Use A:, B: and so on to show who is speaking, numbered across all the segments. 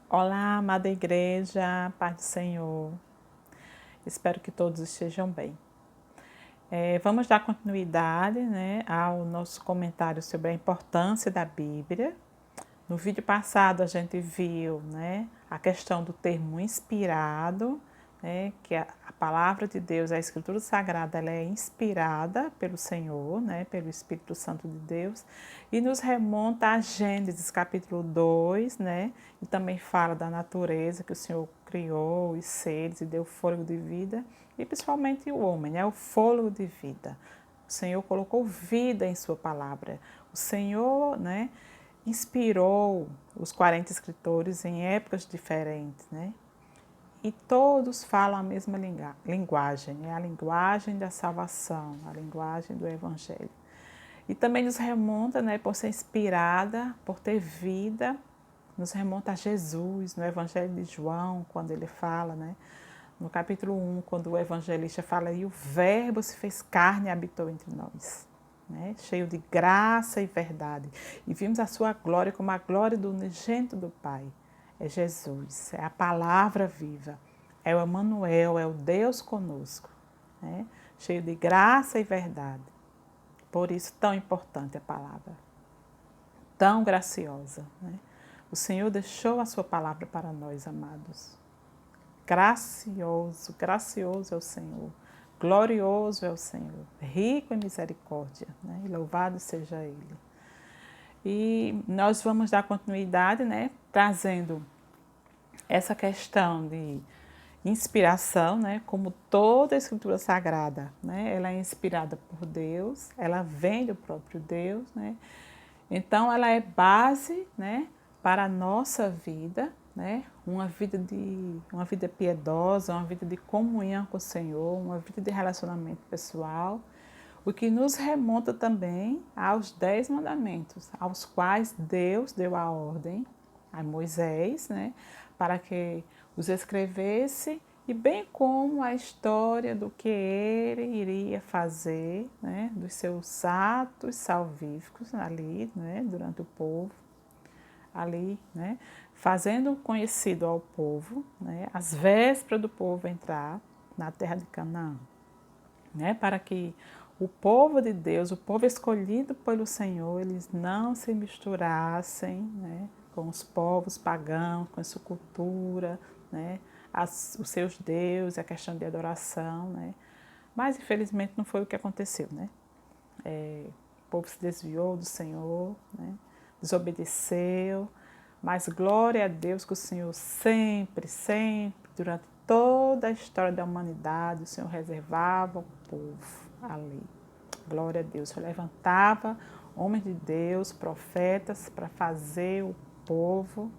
A: Olá, amada igreja, paz do Senhor. Espero que todos estejam bem. Vamos dar continuidade, ao nosso comentário sobre a importância da Bíblia. No vídeo passado a gente viu, a questão do termo inspirado, que a palavra de Deus, a Escritura Sagrada, ela é inspirada pelo Senhor, pelo Espírito Santo de Deus, e nos remonta a Gênesis capítulo 2, e também fala da natureza que o Senhor criou, os seres, e deu fôlego de vida, e principalmente o homem, o fôlego de vida. O Senhor colocou vida em sua palavra. O Senhor, inspirou os 40 escritores em épocas diferentes, e todos falam a mesma linguagem, é a linguagem da salvação, a linguagem do Evangelho. E também nos remonta, por ser inspirada, por ter vida, nos remonta a Jesus, no Evangelho de João, quando ele fala, no capítulo 1, quando o evangelista fala, e o Verbo se fez carne e habitou entre nós, cheio de graça e verdade. E vimos a sua glória como a glória do unigênito do Pai. É Jesus, é a palavra viva, é o Emmanuel, é o Deus conosco, cheio de graça e verdade. Por isso, tão importante a palavra, tão graciosa. O Senhor deixou a sua palavra para nós, amados. Gracioso, gracioso é o Senhor, glorioso é o Senhor, rico em misericórdia, e louvado seja Ele. E nós vamos dar continuidade, trazendo essa questão de inspiração, como toda a Escritura Sagrada, ela é inspirada por Deus, ela vem do próprio Deus, então ela é base, para a nossa vida, uma vida piedosa, uma vida de comunhão com o Senhor, uma vida de relacionamento pessoal, o que nos remonta também aos 10 mandamentos, aos quais Deus deu a ordem a Moisés, para que os escrevesse, e bem como a história do que ele iria fazer, dos seus atos salvíficos ali, durante o povo, ali, fazendo conhecido ao povo, as vésperas do povo entrar na terra de Canaã, para que o povo de Deus, o povo escolhido pelo Senhor, eles não se misturassem, com os povos pagãos, com a sua cultura, os seus deuses, a questão de adoração, Mas infelizmente não foi o que aconteceu, O povo se desviou do Senhor, desobedeceu, mas glória a Deus que o Senhor sempre, sempre, durante toda a história da humanidade, o Senhor reservava o povo ali. Glória a Deus. O Senhor levantava homens de Deus, profetas, para fazer o povo,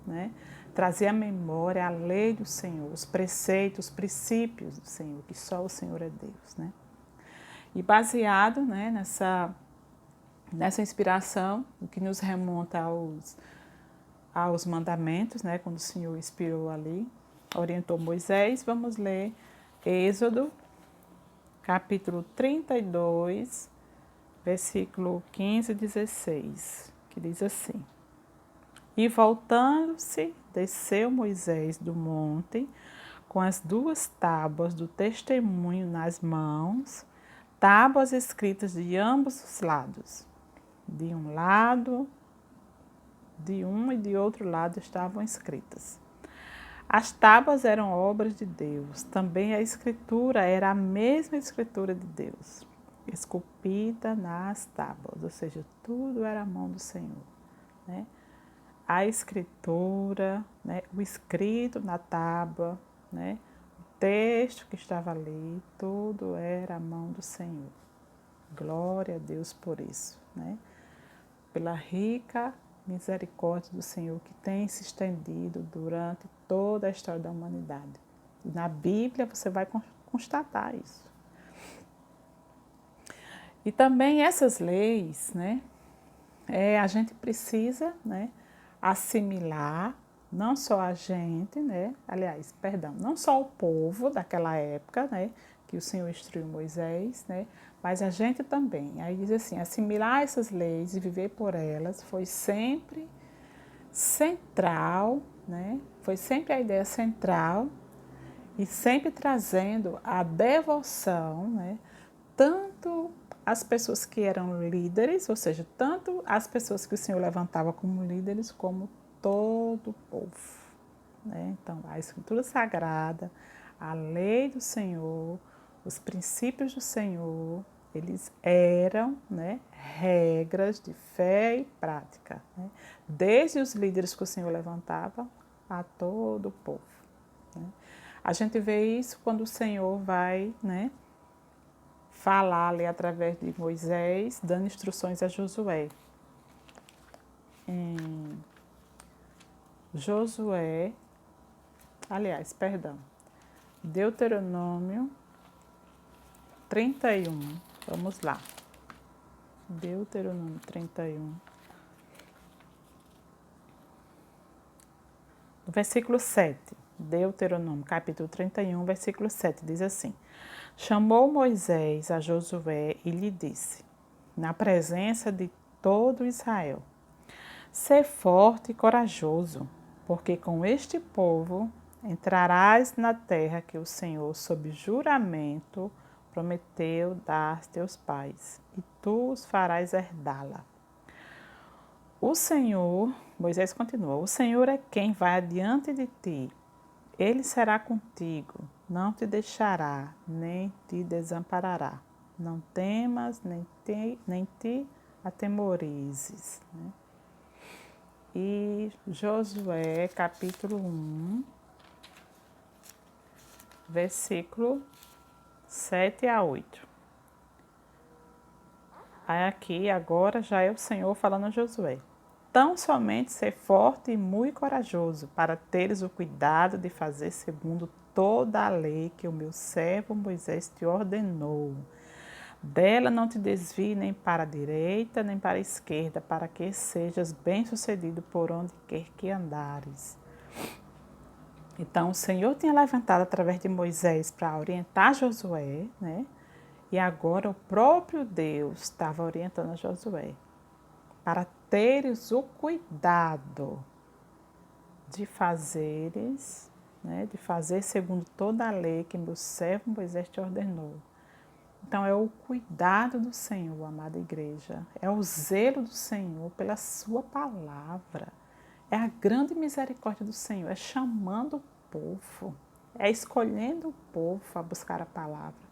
A: trazer à memória a lei do Senhor, os preceitos, os princípios do Senhor, que só o Senhor é Deus, E baseado, nessa inspiração, o que nos remonta aos mandamentos, quando o Senhor inspirou ali, orientou Moisés, vamos ler Êxodo, capítulo 32, versículo 15 e 16, que diz assim: E voltando-se, desceu Moisés do monte, com as 2 tábuas do testemunho nas mãos, tábuas escritas de ambos os lados. De um lado, de um e de outro lado estavam escritas. As tábuas eram obras de Deus, também a escritura era a mesma escritura de Deus, esculpida nas tábuas, ou seja, tudo era a mão do Senhor. A escritura, o escrito na tábua, o texto que estava ali, tudo era a mão do Senhor. Glória a Deus por isso, Pela rica misericórdia do Senhor que tem se estendido durante toda a história da humanidade. E na Bíblia você vai constatar isso. E também essas leis, a gente precisa, assimilar, não só a gente, não só o povo daquela época, que o Senhor instruiu Moisés, mas a gente também. Aí diz assim, assimilar essas leis e viver por elas foi sempre central, né? Foi sempre a ideia central e sempre trazendo a devoção, né? Tanto as pessoas que eram líderes, ou seja, tanto as pessoas que o Senhor levantava como líderes, como todo o povo, né? Então, a Escritura Sagrada, a lei do Senhor, os princípios do Senhor, eles eram, né, regras de fé e prática, né? Desde os líderes que o Senhor levantava a todo o povo, né? A gente vê isso quando o Senhor vai, né, falar ali através de Moisés, dando instruções a Josué. Em Josué, aliás, perdão, Deuteronômio 31. Vamos lá. Deuteronômio 31. No versículo 7. Deuteronômio, capítulo 31, versículo 7, diz assim: Chamou Moisés a Josué e lhe disse, na presença de todo Israel: Sê forte e corajoso, porque com este povo entrarás na terra que o Senhor, sob juramento, prometeu dar aos teus pais, e tu os farás herdá-la. O Senhor, Moisés continua, o Senhor é quem vai adiante de ti. Ele será contigo, não te deixará, nem te desamparará. Não temas, nem te atemorizes. Né? E Josué, capítulo 1, versículo 7 a 8. Aqui agora já é o Senhor falando a Josué. Tão somente ser forte e muito corajoso, para teres o cuidado de fazer segundo toda a lei que o meu servo Moisés te ordenou. Dela não te desvie nem para a direita, nem para a esquerda, para que sejas bem-sucedido por onde quer que andares. Então, o Senhor tinha levantado através de Moisés para orientar Josué, né? E agora o próprio Deus estava orientando a Josué para teres o cuidado de fazeres, né? De fazer segundo toda a lei que meu servo Moisés te ordenou. Então, é o cuidado do Senhor, amada igreja, é o zelo do Senhor pela sua palavra, é a grande misericórdia do Senhor, é chamando o povo, é escolhendo o povo a buscar a palavra.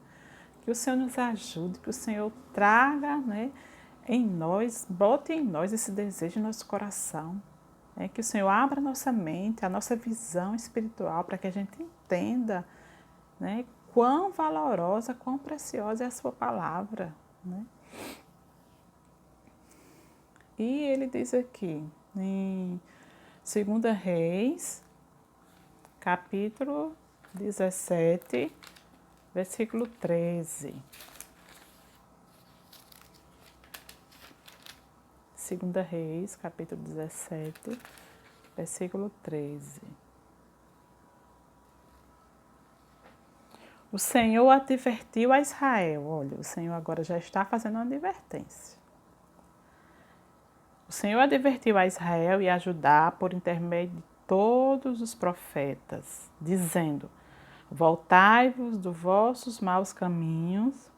A: Que o Senhor nos ajude, que o Senhor traga, né, em nós, bote em nós esse desejo no nosso coração, né, que o Senhor abra a nossa mente, a nossa visão espiritual, para que a gente entenda, né, quão valorosa, quão preciosa é a sua palavra, né? E ele diz aqui, em 2 Reis, capítulo 17, versículo 13. 2 Reis, capítulo 17, versículo 13. O Senhor advertiu a Israel. Olha, o Senhor agora já está fazendo uma advertência. O Senhor advertiu a Israel e a Judá por intermédio de todos os profetas, dizendo: Voltai-vos dos vossos maus caminhos,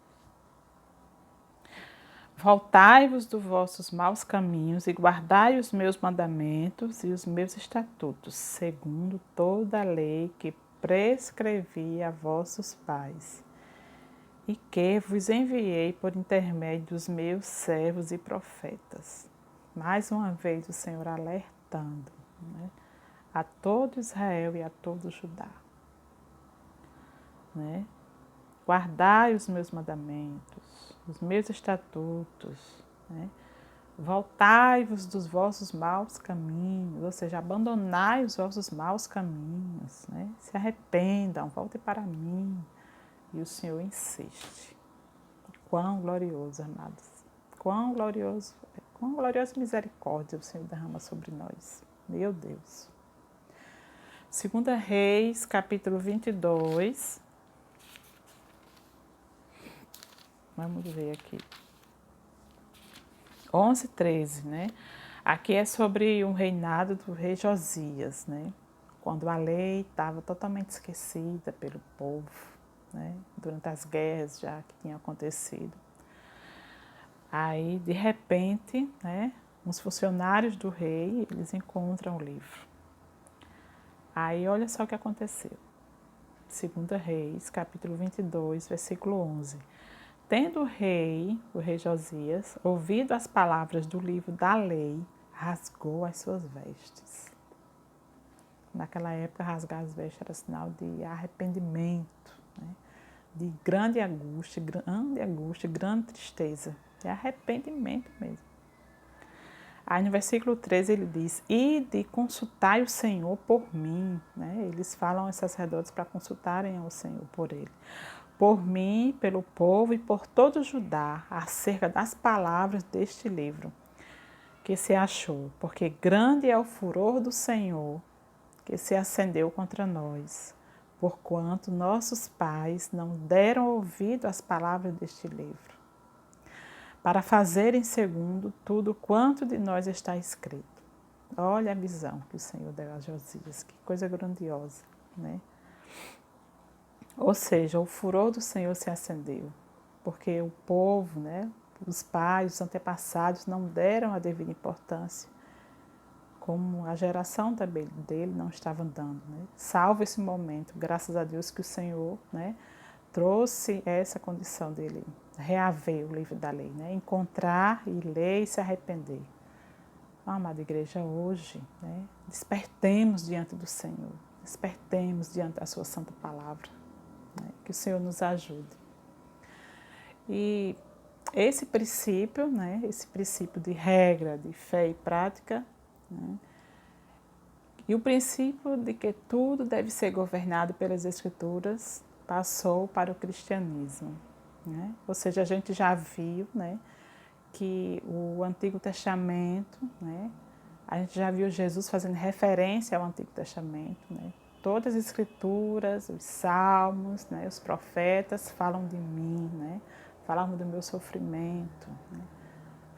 A: voltai-vos dos vossos maus caminhos e guardai os meus mandamentos e os meus estatutos, segundo toda a lei que prescrevi a vossos pais, e que vos enviei por intermédio dos meus servos e profetas. Mais uma vez o Senhor alertando, né, a todo Israel e a todo Judá. Né? Guardai os meus mandamentos, os meus estatutos, né? Voltai-vos dos vossos maus caminhos, ou seja, abandonai os vossos maus caminhos, né? Se arrependam, voltem para mim. E o Senhor insiste. Quão glorioso, amados. Quão gloriosa misericórdia o Senhor derrama sobre nós. Meu Deus. 2 Reis, capítulo 22. Vamos ver aqui. 11, 13, né? Aqui é sobre o reinado do rei Josias, né? Quando a lei estava totalmente esquecida pelo povo, né? Durante as guerras já que tinham acontecido. Aí, de repente, né, os funcionários do rei, eles encontram o livro. Aí, olha só o que aconteceu. 2 Reis, capítulo 22, versículo 11. Tendo o rei Josias, ouvido as palavras do livro da lei, rasgou as suas vestes. Naquela época, rasgar as vestes era sinal de arrependimento, né? De grande angústia, grande tristeza, de arrependimento mesmo. Aí no versículo 13 ele diz: "Ide, consultai o Senhor por mim", né? Eles falam aos sacerdotes para consultarem ao Senhor por ele. "Por mim, pelo povo e por todo Judá, acerca das palavras deste livro que se achou, porque grande é o furor do Senhor que se acendeu contra nós, porquanto nossos pais não deram ouvido às palavras deste livro, para fazerem segundo tudo quanto de nós está escrito." Olha a visão que o Senhor deu a Josias, que coisa grandiosa, né? Ou seja, o furor do Senhor se acendeu, porque o povo, né, os pais, os antepassados não deram a devida importância, como a geração também dele não estava dando, né? Salvo esse momento, graças a Deus que o Senhor, né, trouxe essa condição dele reaver o livro da lei, né? Encontrar e ler e se arrepender. Amada igreja, hoje, né, despertemos diante do Senhor, despertemos diante da sua santa palavra, né? Que o Senhor nos ajude. E esse princípio, né, esse princípio de regra, de fé e prática, né, e o princípio de que tudo deve ser governado pelas Escrituras passou para o cristianismo, né? Ou seja, a gente já viu, né, que o Antigo Testamento, né, a gente já viu Jesus fazendo referência ao Antigo Testamento, né? Todas as Escrituras, os Salmos, né, os profetas falam de mim, né? Falam do meu sofrimento, né?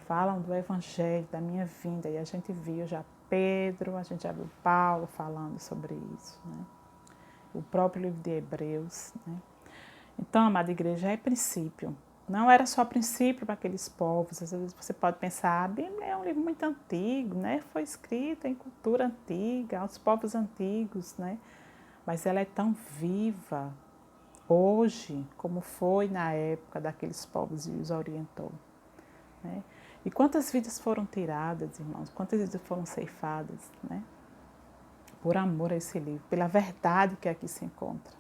A: Falam do Evangelho, da minha vinda. E a gente viu já Pedro, a gente já viu Paulo falando sobre isso, né? O próprio livro de Hebreus, né? Então, amada igreja, é princípio. Não era só princípio para aqueles povos. Às vezes você pode pensar, a Bíblia é um livro muito antigo, né? Foi escrita em cultura antiga, aos povos antigos, né? Mas ela é tão viva hoje como foi na época daqueles povos e os orientou, né? E quantas vidas foram tiradas, irmãos? Quantas vidas foram ceifadas, né? Por amor a esse livro, pela verdade que aqui se encontra.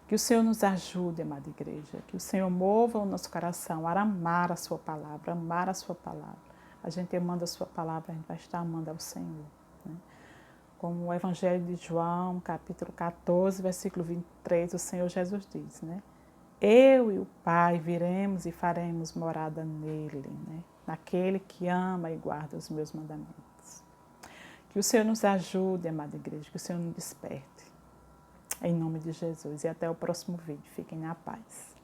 A: Que o Senhor nos ajude, amada igreja. Que o Senhor mova o nosso coração a amar a sua palavra, amar a sua palavra. A gente amando a sua palavra, a gente vai estar amando ao Senhor, né? Como o Evangelho de João, capítulo 14, versículo 23, o Senhor Jesus diz, né? Eu e o Pai viremos e faremos morada nele, né? Naquele que ama e guarda os meus mandamentos. Que o Senhor nos ajude, amada igreja, que o Senhor nos desperte. Em nome de Jesus. E até o próximo vídeo. Fiquem na paz.